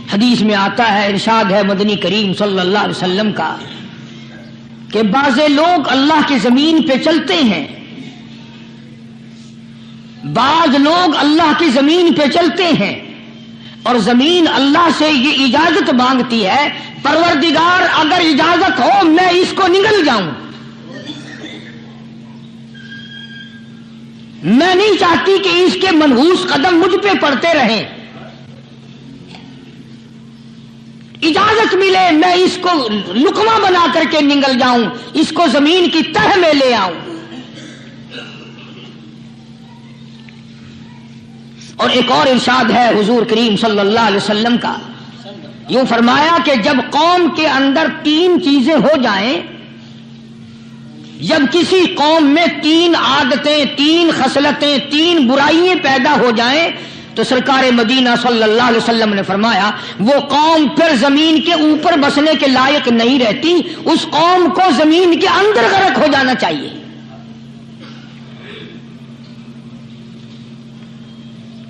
حدیث میں آتا ہے، ارشاد ہے مدنی کریم صلی اللہ علیہ وسلم کا کہ بعض لوگ اللہ کی زمین پہ چلتے ہیں، بعض لوگ اللہ کی زمین پہ چلتے ہیں اور زمین اللہ سے یہ اجازت مانگتی ہے، پروردگار اگر اجازت ہو میں اس کو نگل جاؤں، میں نہیں چاہتی کہ اس کے منحوس قدم مجھ پہ پڑتے رہیں، اجازت ملے میں اس کو لقمہ بنا کر کے نگل جاؤں، اس کو زمین کی تہ میں لے آؤں۔ اور ایک اور ارشاد ہے حضور کریم صلی اللہ علیہ وسلم کا، یوں فرمایا کہ جب قوم کے اندر 3 چیزیں ہو جائیں، جب کسی قوم میں 3 عادتیں، 3 خصلتیں، 3 برائیاں پیدا ہو جائیں تو سرکار مدینہ صلی اللہ علیہ وسلم نے فرمایا وہ قوم پھر زمین کے اوپر بسنے کے لائق نہیں رہتی، اس قوم کو زمین کے اندر غرق ہو جانا چاہیے۔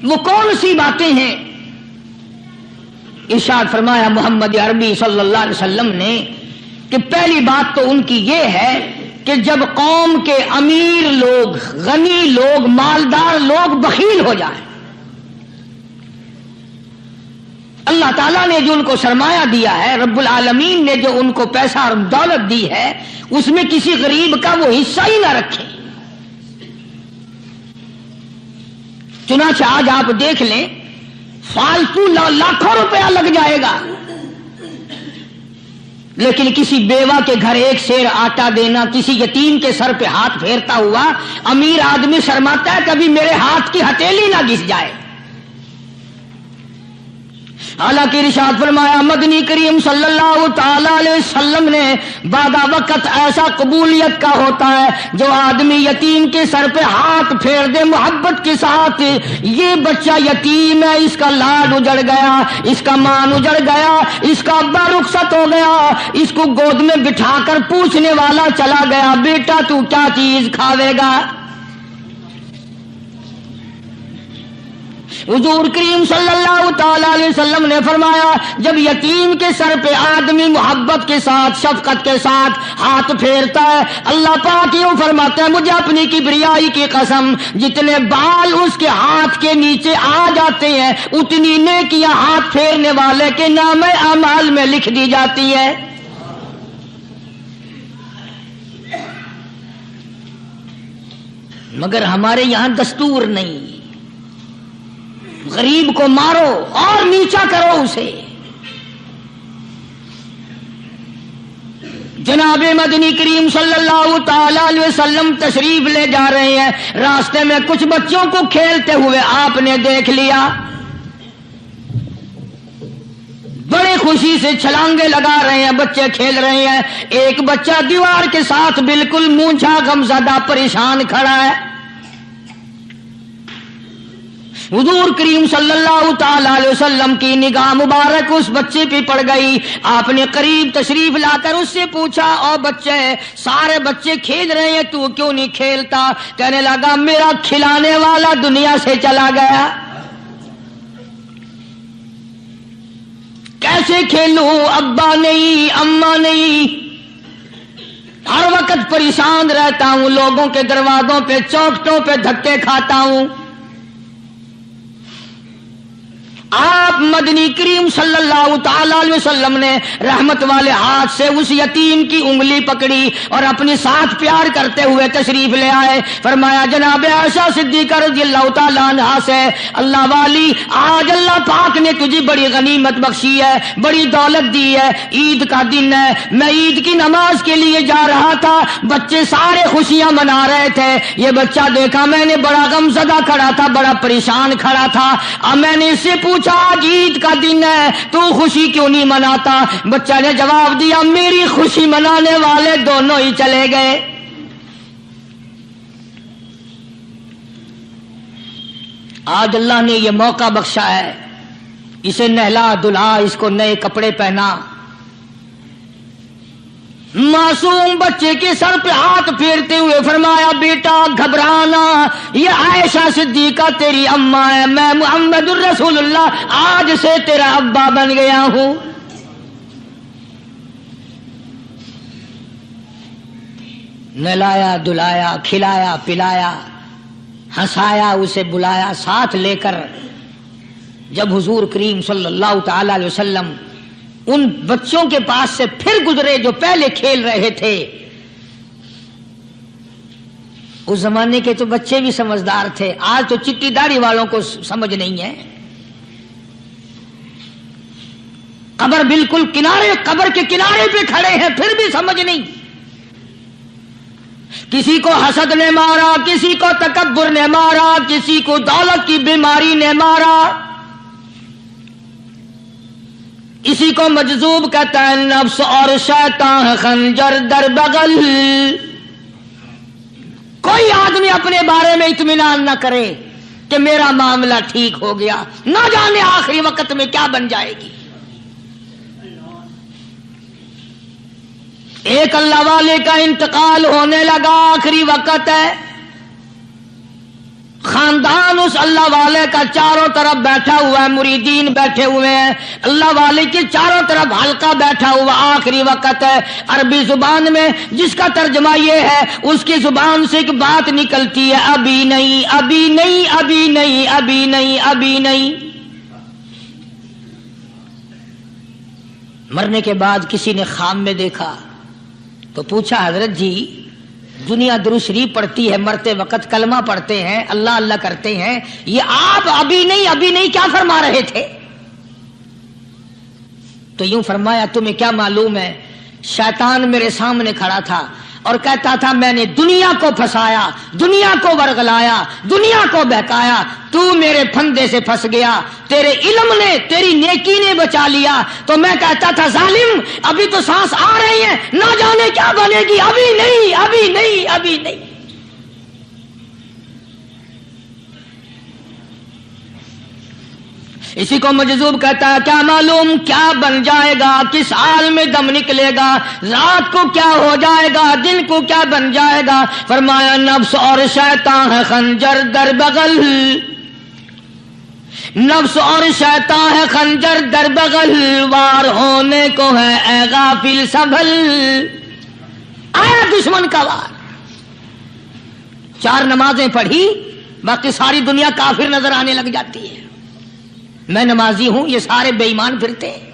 وہ کون سی باتیں ہیں؟ ارشاد فرمایا محمد عربی صلی اللہ علیہ وسلم نے کہ پہلی بات تو ان کی یہ ہے کہ جب قوم کے امیر لوگ، غنی لوگ، مالدار لوگ بخیل ہو جائیں، اللہ تعالیٰ نے جو ان کو سرمایہ دیا ہے، رب العالمین نے جو ان کو پیسہ اور دولت دی ہے، اس میں کسی غریب کا وہ حصہ ہی نہ رکھیں۔ چنانچہ آج آپ دیکھ لیں فالتو لاکھوں روپیہ لگ جائے گا، لیکن کسی بیوہ کے گھر 1 سیر آٹا دینا، کسی یتیم کے سر پہ ہاتھ پھیرتا ہوا امیر آدمی شرماتا ہے کبھی میرے ہاتھ کی ہتھیلی نہ گھس جائے۔ حالانکہ ارشاد فرمایا مدنی کریم صلی اللہ تعالی علیہ وسلم نے بعد وقت ایسا قبولیت کا ہوتا ہے جو آدمی یتیم کے سر پہ ہاتھ پھیر دے محبت کے ساتھ، یہ بچہ یتیم ہے، اس کا لاڈ اجڑ گیا، اس کا مان اجڑ گیا، اس کا ابا رخصت ہو گیا، اس کو گود میں بٹھا کر پوچھنے والا چلا گیا بیٹا تو کیا چیز کھاوے گا؟ حضور کریم صلی اللہ تعالی علیہ وسلم نے فرمایا جب یتیم کے سر پہ آدمی محبت کے ساتھ، شفقت کے ساتھ ہاتھ پھیرتا ہے، اللہ پاک یوں فرماتا ہے مجھے اپنی کبریائی کی قسم جتنے بال اس کے ہاتھ کے نیچے آ جاتے ہیں اتنی نیکیاں ہاتھ پھیرنے والے کے نام اعمال میں لکھ دی جاتی ہے۔ مگر ہمارے یہاں دستور نہیں، غریب کو مارو اور نیچا کرو اسے۔ جناب مدنی کریم صلی اللہ تعالی علیہ وسلم تشریف لے جا رہے ہیں، راستے میں کچھ بچوں کو کھیلتے ہوئے آپ نے دیکھ لیا، بڑے خوشی سے چھلانگے لگا رہے ہیں، بچے کھیل رہے ہیں، ایک بچہ دیوار کے ساتھ بالکل مونجھا غمزدہ پریشان کھڑا ہے۔ حضور کریم صلی اللہ تعالی علیہ وسلم کی نگاہ مبارک اس بچے پہ پڑ گئی، آپ نے قریب تشریف لا کر اس سے پوچھا او بچے، سارے بچے کھیل رہے ہیں تو کیوں نہیں کھیلتا؟ کہنے لگا میرا کھلانے والا دنیا سے چلا گیا، کیسے کھیلوں؟ ابا نہیں، اماں نہیں، ہر وقت پریشان رہتا ہوں، لوگوں کے دروازوں پہ چوکھٹوں پہ دھکے کھاتا ہوں۔ آپ مدنی کریم صلی اللہ تعالی علیہ وسلم نے رحمت والے ہاتھ سے اس یتیم کی انگلی پکڑی اور اپنے ساتھ پیار کرتے ہوئے تشریف لے آئے، فرمایا جناب عائشہ صدیقہ رضی اللہ تعالی عنہا سے اللہ والی آج اللہ پاک نے تجھے بڑی غنیمت بخشی ہے، بڑی دولت دی ہے، عید کا دن ہے، میں عید کی نماز کے لیے جا رہا تھا، بچے سارے خوشیاں منا رہے تھے، یہ بچہ دیکھا میں نے بڑا غمزدہ کھڑا تھا، بڑا پریشان کھڑا تھا، اب میں نے اس سے پوچھا آج عید کا دن ہے تو خوشی کیوں نہیں مناتا؟ بچہ نے جواب دیا میری خوشی منانے والے دونوں ہی چلے گئے۔ آج اللہ نے یہ موقع بخشا ہے، اسے نہلا دھلا، اس کو نئے کپڑے پہنا، मासूम बच्चे के सर पे हाथ फेरते हुए फरमाया, बेटा घबराना, ये आयशा सिद्दीका तेरी अम्मा है, मैं मुहम्मदुर रसूलुल्लाह आज से तेरा अब्बा बन गया हूं। नहलाया धुलाया, खिलाया पिलाया, हंसाया, उसे बुलाया, साथ लेकर जब हुजूर करीम सल्लल्लाहु ताला अलैहि वसल्लम उन बच्चों के पास से फिर गुजरे जो पहले खेल रहे थे। उस जमाने के तो बच्चे भी समझदार थे, आज तो चिट्टी दाढ़ी वालों को समझ नहीं है। कब्र बिल्कुल किनारे, कब्र के किनारे पे खड़े हैं, फिर भी समझ नहीं। किसी को हसद ने मारा, किसी को तकब्बुर ने मारा, किसी को दौलत की बीमारी ने मारा, इसी को मजजूब कहता है नफ्स और शैतान खंजर दर बगल। कोई आदमी अपने बारे में इत्मीनान न करे कि मेरा मामला ठीक हो गया, ना जाने आखिरी वक्त में क्या बन जाएगी। एक अल्लाह वाले का इंतकाल होने लगा, आखिरी वक्त है। खानदान उस अल्लाह वाले का चारों तरफ बैठा हुआ है, मुरीदीन बैठे हुए हैं, अल्लाह वाले के चारों तरफ हल्का बैठा हुआ, आखिरी वक्त है। अरबी जुबान में जिसका तर्जमा ये है, उसकी जुबान से एक बात निकलती है, अभी नहीं, अभी नहीं, अभी नहीं, अभी नहीं, अभी नहीं। मरने के बाद किसी ने ख्वाब में देखा तो पूछा, हजरत जी दुनिया दुरूद शरीफ पढ़ती है, मरते वक्त कलमा पढ़ते हैं, अल्लाह अल्लाह करते हैं, ये आप अभी नहीं, अभी नहीं क्या फरमा रहे थे? तो यूं फरमाया, तुम्हें क्या मालूम है, शैतान मेरे सामने खड़ा था और कहता था मैंने दुनिया को फंसाया, दुनिया को वर्गलाया, दुनिया को बहकाया, तू मेरे फंदे से फंस गया, तेरे इल्म ने, तेरी नेकी ने बचा लिया। तो मैं कहता था जालिम अभी तो सांस आ रही है, ना जाने क्या बनेगी, अभी नहीं, अभी नहीं, अभी नहीं। इसी को मजजूब कहता है, क्या मालूम क्या बन जाएगा, किस हाल में दम निकलेगा, रात को क्या हो जाएगा, दिन को क्या बन जाएगा। फरमाया नफ्स और शैतान है खंजर दर बगल, नफ्स और शैतान है खंजर दर बगल, वार होने को है ए गाफिल संभल। आया दुश्मन का वार। 4 नमाजें पढ़ी, बाकी सारी दुनिया काफिर नजर आने लग जाती है। मैं नमाजी हूं, ये सारे बेईमान फिरते हैं।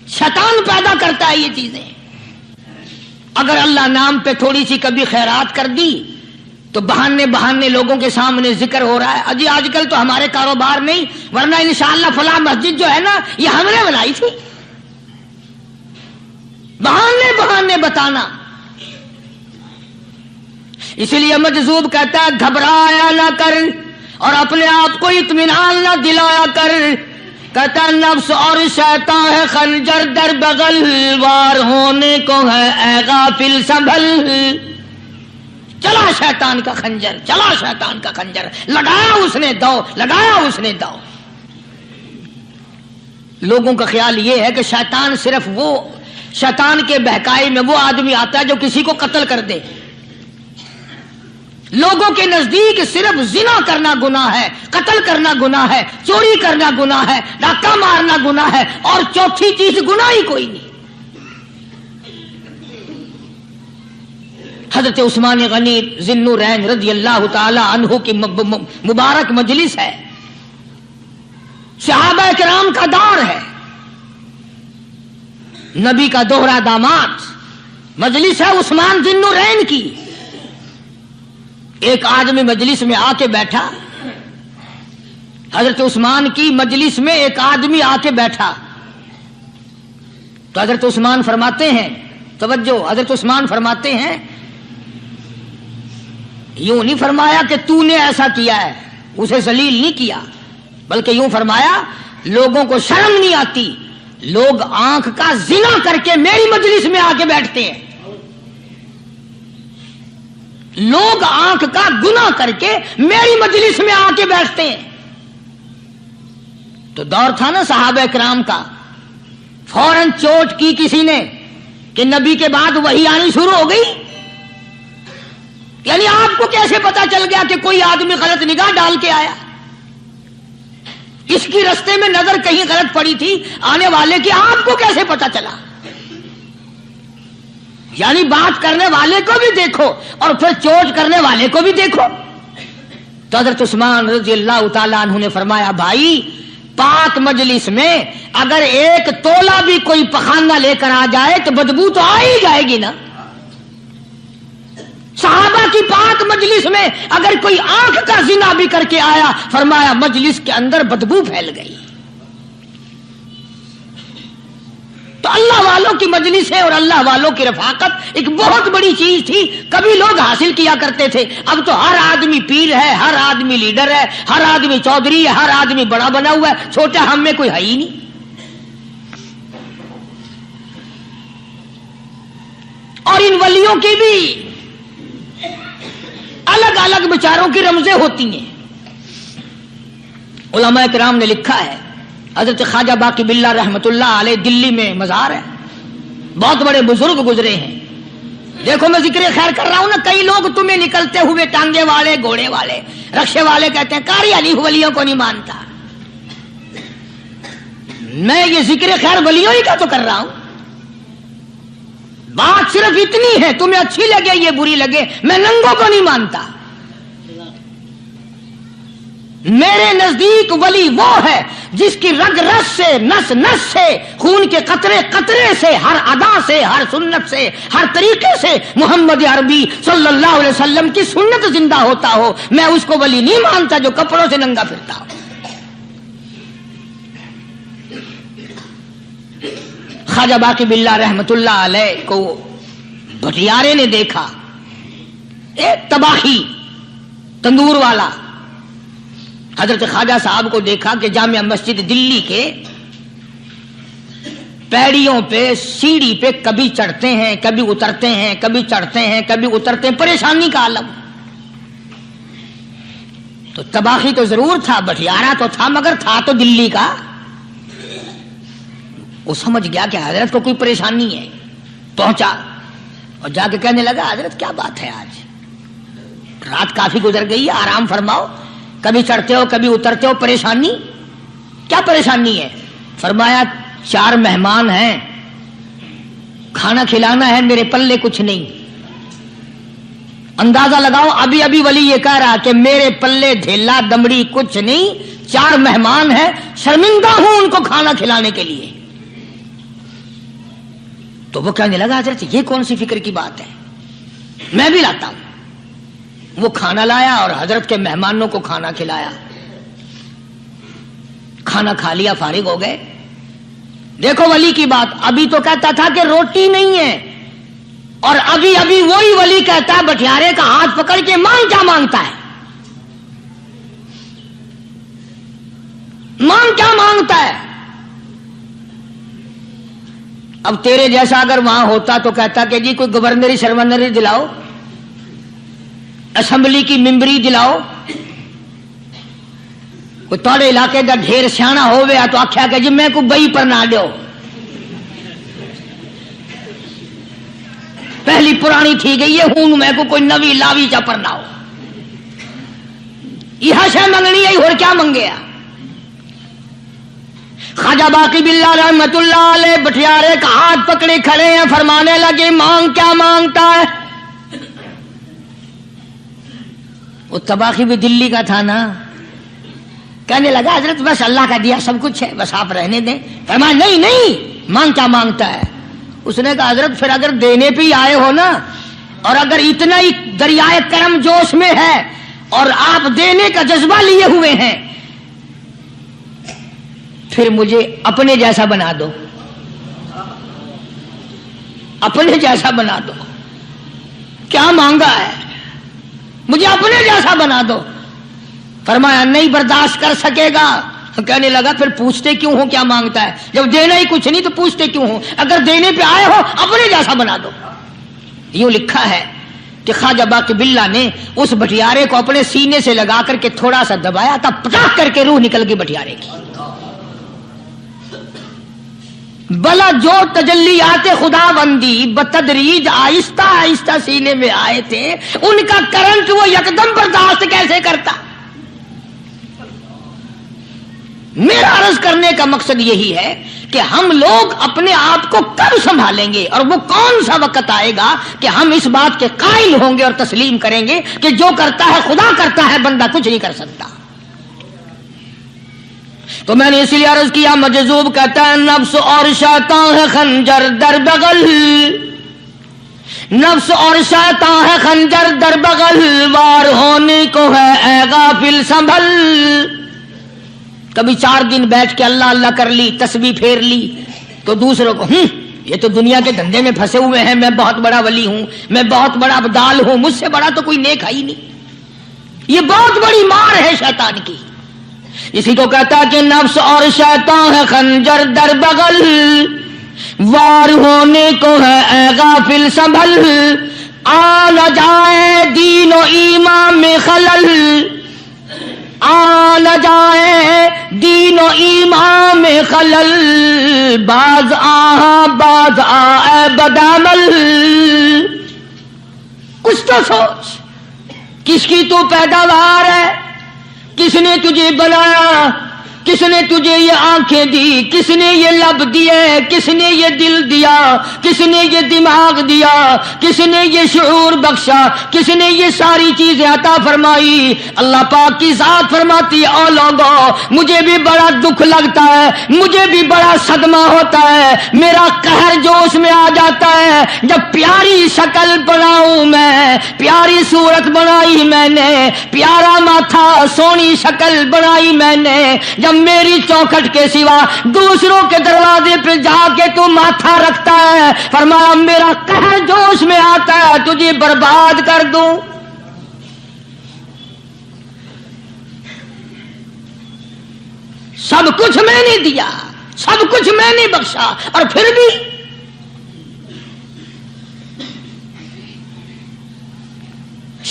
शैतान पैदा करता है ये चीजें। अगर अल्लाह नाम पे थोड़ी सी कभी खैरात कर दी तो बहाने बहाने लोगों के सामने जिक्र हो रहा है, अजी आजकल तो हमारे कारोबार नहीं, वरना इंशाअल्लाह फला मस्जिद जो है ना ये हमने बनाई थी। बहाने बहाने बताना। इसलिए मजजूब कहता है घबराया ना कर और अपने आप को इत्मीनान ना दिलाया कर। कहता नफ्स और शैतान है खंजर दर बगल, वार होने को है ए गाफिल संभल। चला शैतान का खंजर, चला शैतान का खंजर, लगाया उसने दो, लगाया उसने दो। लोगों का ख्याल यह है कि शैतान सिर्फ वो, शैतान के बहकाए में वो आदमी आता है जो किसी को कत्ल कर दे। लोगों के नजदीक सिर्फ जिना करना गुनाह है, कत्ल करना गुनाह है, चोरी करना गुनाह है, डाका मारना गुनाह है, और चौथी चीज गुनाह ही कोई नहीं। हजरत उस्मान गनी ज़िन्नुरैन रज़ी अल्लाह ताला अन्हु की मुबारक मजलिस है, सहाबा किराम का दौर है, नबी का दोहरा दामाद, मजलिस है उस्मान ज़िन्नुरैन की। एक आदमी मजलिस में आके बैठा, हजरत उस्मान की मजलिस में एक आदमी आके बैठा तो हजरत उस्मान फरमाते हैं, तवज्जो, हजरत उस्मान फरमाते हैं, यूं नहीं फरमाया कि तूने ऐसा किया है, उसे जलील नहीं किया, बल्कि यूं फरमाया लोगों को शर्म नहीं आती, लोग आंख का जिना करके मेरी मजलिस में आके बैठते हैं, लोग आंख का गुनाह करके मेरी मजलिस में आके बैठते हैं। तो दौर था ना सहाबा किराम का, फौरन चोट की किसी ने कि नबी के बाद वही आनी शुरू हो गई। यानी आपको कैसे पता चल गया कि कोई आदमी गलत निगाह डाल के आया? इसकी रास्ते में नजर कहीं गलत पड़ी थी आने वाले की, आपको कैसे पता चला? यानी बात करने वाले को भी देखो और फिर चोट करने वाले को भी देखो। तो हजरत उस्मान रज़ियल्लाहु ताला अन्हु ने फरमाया, भाई पाक मजलिस में अगर एक तोला भी कोई पखाना लेकर आ जाए तो बदबू तो आ ही जाएगी ना। सहाबा की पाक मजलिस में अगर कोई आंख का जिना भी करके आया, फरमाया मजलिस के अंदर बदबू फैल गई। तो अल्लाह वालों की मजलिस है और अल्लाह वालों की रफाकत एक बहुत बड़ी चीज थी, कभी लोग हासिल किया करते थे। अब तो हर आदमी पीर है, हर आदमी लीडर है, हर आदमी चौधरी है, हर आदमी बड़ा बना हुआ है, छोटा हम में कोई है ही नहीं। और इन वलियों की भी अलग अलग विचारों की रमजें होती हैं। उलमा किराम ने लिखा है, हजरत ख्वाजा बाकी बिल्ला रहमतुल्लाह अलैह दिल्ली में मजार है, बहुत बड़े बुजुर्ग गुजरे हैं। देखो मैं जिक्र खैर कर रहा हूं ना, कई लोग तुम्हें निकलते हुए टांगे वाले, घोड़े वाले, रक्षे वाले कहते हैं कारी अली वलियों को नहीं मानता। मैं ये जिक्र खैर वलियों ही का तो कर रहा हूं। बात सिर्फ इतनी है, तुम्हें अच्छी लगे ये बुरी लगे, मैं नंगों को नहीं मानता। मेरे नजदीक वली वो है जिसकी रग रस से, नस नस से, खून के कतरे कतरे से, हर अदा से, हर सुन्नत से, हर तरीके से मोहम्मद अरबी सल्लल्लाहु अलैहि वसल्लम की सुन्नत जिंदा होता हो। मैं उसको वली नहीं मानता जो कपड़ों से नंगा फिरता हो। ख्वाजा बाकी बिल्ला रहमतुल्लाह अलैह को भटियारे ने देखा, एक तबाही तंदूर वाला। हजरत ख्वाजा साहब को देखा कि जामिया मस्जिद दिल्ली के पैड़ियों पे, सीढ़ी पे कभी चढ़ते हैं, कभी उतरते हैं, कभी चढ़ते हैं, कभी उतरते हैं, परेशानी का आलम। तो तबाही तो जरूर था, भटियारा तो था, मगर था तो दिल्ली का। वो समझ गया कि हजरत को कोई परेशानी है। पहुंचा और जाके कहने लगा, हजरत क्या बात है, आज रात काफी गुजर गई है, आराम फरमाओ, कभी चढ़ते हो कभी उतरते हो, परेशानी क्या परेशानी है? फरमाया 4 मेहमान हैं, खाना खिलाना है, मेरे पल्ले कुछ नहीं। अंदाजा लगाओ, अभी अभी वली ये कह रहा कि मेरे पल्ले ढेला दमड़ी कुछ नहीं, 4 मेहमान हैं, शर्मिंदा हूं उनको खाना खिलाने के लिए। तो वो कहने लगा, हजरत ये कौन सी फिक्र की बात है, मैं भी लाता हूं। वो खाना लाया और हजरत के मेहमानों को खाना खिलाया। खाना खा लिया, फारिग हो गए। देखो वली की बात, अभी तो कहता था कि रोटी नहीं है, और अभी अभी वही वली कहता है बटियारे का हाथ पकड़ के मांग क्या मांगता है, मांग क्या मांगता है। अब तेरे जैसा अगर वहां होता तो कहता कि जी कोई गवर्नरी शर्मनरी दिलाओ, असेंबली की मेंबरी दिलाओ। कोई तोड़े इलाके का ढेर सियाना हो गया तो आख्या कि जी मैं को बई पर ना दो, पहली पुरानी थी गई है, हूं मैं को कोई नवी लावी चा पर ना हो। यह शय मंगनी है, और क्या मंगेया। ख्वाजा बाकी बिल्ला रहमतुल्लाह अलैह बटियारे का हाथ पकड़े खड़े हैं, फरमाने लगे मांग क्या मांगता है। वो तबाही भी दिल्ली का था ना, कहने लगा हजरत बस अल्लाह का दिया सब कुछ है, बस आप रहने दें। फरमाया नहीं नहीं, मांग क्या मांगता है। उसने कहा हजरत फिर अगर देने पे ही आए हो ना, और अगर इतना ही दरियाए करम जोश में है और आप देने का जज्बा लिए हुए हैं, फिर मुझे अपने जैसा बना दो, अपने जैसा बना दो। क्या मांगा है, मुझे अपने जैसा बना दो। फरमाया नहीं बर्दाश्त कर सकेगा। कहने लगा फिर पूछते क्यों हो क्या मांगता है, जब देना ही कुछ नहीं तो पूछते क्यों हो, अगर देने पे आए हो अपने जैसा बना दो। यूं लिखा है कि ख्वाजा बाकी बिल्ला ने उस बटियारे को अपने सीने से लगा करके थोड़ा सा दबाया, तब पटाख करके रूह निकल गई बटियारे की। بلا جو تجلیات خدا بندی بتدریج آہستہ آہستہ سینے میں آئے تھے، ان کا کرنٹ وہ یکدم برداشت کیسے کرتا؟ میرا عرض کرنے کا مقصد یہی ہے کہ ہم لوگ اپنے آپ کو کب سنبھالیں گے، اور وہ کون سا وقت آئے گا کہ ہم اس بات کے قائل ہوں گے اور تسلیم کریں گے کہ جو کرتا ہے خدا کرتا ہے، بندہ کچھ نہیں کر سکتا۔ تو میں نے اسی لیے عرض کیا، مجذوب کہتا ہے نفس اور شیطان ہے خنجر در بغل، نفس اور شیطان ہے خنجر در بغل، وار ہونے کو ہے اے غافل سنبھل۔ کبھی 4 دن بیٹھ کے اللہ اللہ کر لی، تسبیح پھیر لی، تو دوسروں کو یہ تو دنیا کے دھندے میں پھنسے ہوئے ہیں، میں بہت بڑا ولی ہوں، میں بہت بڑا ابدال ہوں، مجھ سے بڑا تو کوئی نیک ہے ہی نہیں۔ یہ بہت بڑی مار ہے شیطان کی۔ اسی کو کہتا کہ نفس اور شیطان ہے خنجر در بغل، وار ہونے کو ہے اے غافل سنبھل، آ نہ جائے دین و ایمان میں خلل، آ نہ جائے دین و ایمان میں خلل، باز اے بدعمل۔ کچھ تو سوچ، کس کی تو پیداوار ہے، کس نے تجھے بنایا، کس نے تجھے یہ آنکھیں دی، کس نے یہ لب دیے، کس نے یہ دل دیا، کس نے یہ دماغ دیا، کس نے یہ شعور بخشا، کس نے یہ ساری چیزیں عطا فرمائی؟ اللہ پاک کی ذات فرماتی ہے او لوگوں، مجھے بھی بڑا دکھ لگتا ہے، مجھے بھی بڑا صدمہ ہوتا ہے، میرا قہر جوش میں آ جاتا ہے جب پیاری شکل بناؤں میں، پیاری صورت بنائی میں نے، پیارا ماتھا سونی شکل بنائی میں نے، جب میری چوکھٹ کے سوا دوسروں کے دروازے پہ جا کے تو ماتھا رکھتا ہے، فرمایا میرا قہر جوش میں آتا ہے تجھے برباد کر دوں۔ سب کچھ میں نے دیا، سب کچھ میں نے بخشا، اور پھر بھی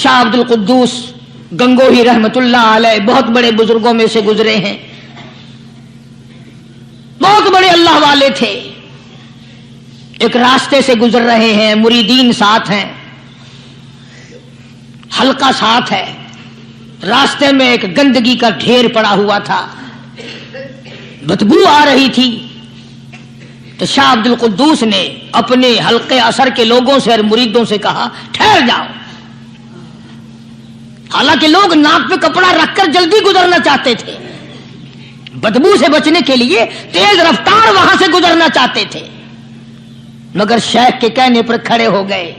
شاہ عبد القدوس گنگوہی رحمت اللہ علیہ بہت بڑے بزرگوں میں سے گزرے ہیں، بہت بڑے اللہ والے تھے۔ ایک راستے سے گزر رہے ہیں، مریدین ساتھ ہیں، حلقہ ساتھ ہے، راستے میں ایک گندگی کا ڈھیر پڑا ہوا تھا، بدبو آ رہی تھی، تو شاہ عبد القدوس نے اپنے حلقے اثر کے لوگوں سے اور مریدوں سے کہا ٹھہر جاؤ۔ حالانکہ لوگ ناک پہ کپڑا رکھ کر جلدی گزرنا چاہتے تھے، بدبو سے بچنے کے لیے تیز رفتار وہاں سے گزرنا چاہتے تھے، مگر شیخ کے کہنے پر کھڑے ہو گئے۔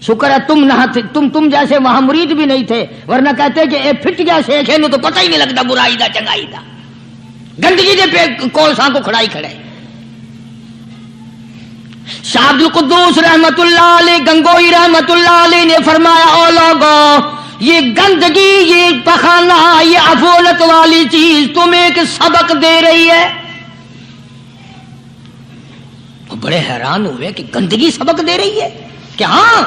شکر ہے تم نہ تھے، تم جیسے وہاں مرید بھی نہیں تھے، ورنہ کہتے کہ اے پھٹ گیا شیخ ہے، تو پتہ ہی نہیں لگتا برائی دا چنگائی دا، گندگی دے پہ کولساں کو کھڑائی کھڑے۔ شاہ عبد القدوس رحمت اللہ علیہ گنگوئی رحمت اللہ علیہ نے فرمایا او لوگوں، یہ گندگی، یہ پخانہ، یہ افولت والی چیز تمہیں ایک سبق دے رہی ہے۔ وہ بڑے حیران ہوئے کہ گندگی سبق دے رہی ہے کہ ہاں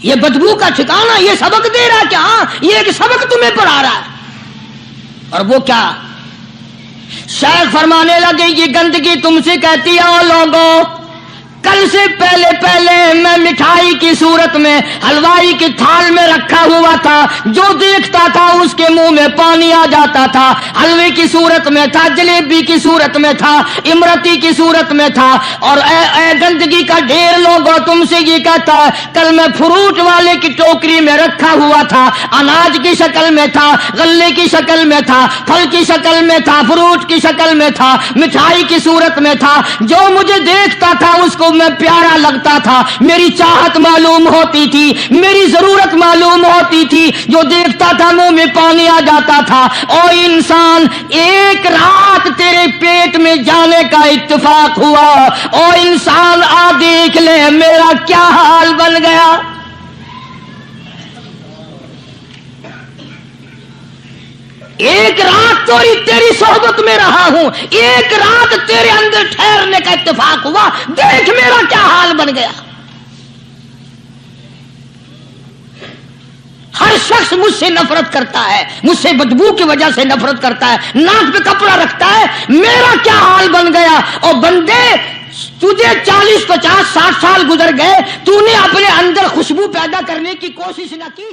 یہ بدبو کا ٹھکانہ یہ سبق دے رہا ہے کہ ہاں یہ ایک سبق تمہیں پڑھا رہا ہے۔ اور وہ کیا؟ شیخ فرمانے لگے یہ گندگی تم سے کہتی ہے او لوگوں، کل سے پہلے میں مٹھائی کی صورت میں حلوائی کی تھال میں رکھا ہوا تھا، جو دیکھتا تھا اس کے منہ میں پانی آ جاتا تھا، حلوے کی صورت میں تھا، جلیبی کی صورت میں تھا، امرتی کی صورت میں تھا، اور اے گندگی کا ڈھیر لوگوں تم سے یہ کہتا ہے کل میں فروٹ والے کی ٹوکری میں رکھا ہوا تھا، اناج کی شکل میں تھا، غلے کی شکل میں تھا، پھل کی شکل میں تھا، فروٹ کی شکل میں تھا، مٹھائی کی صورت میں تھا، جو مجھے دیکھتا تھا اس کو میں پیارا لگتا تھا، میری چاہت معلوم ہوتی تھی، میری ضرورت معلوم ہوتی تھی، جو دیکھتا تھا منہ میں پانی آ جاتا تھا۔ او انسان، ایک رات تیرے پیٹ میں جانے کا اتفاق ہوا، او انسان آ دیکھ لے میرا کیا حال بن گیا۔ ایک رات تو تیری صحبت میں رہا ہوں، ایک رات تیرے اندر ٹھہرنے کا اتفاق ہوا، دیکھ میرا کیا حال بن گیا۔ ہر شخص مجھ سے نفرت کرتا ہے، مجھ سے بدبو کی وجہ سے نفرت کرتا ہے، ناک پہ کپڑا رکھتا ہے، میرا کیا حال بن گیا؟ اور بندے تجھے 40 50 60 سال گزر گئے، تو نے اپنے اندر خوشبو پیدا کرنے کی کوشش نہ کی،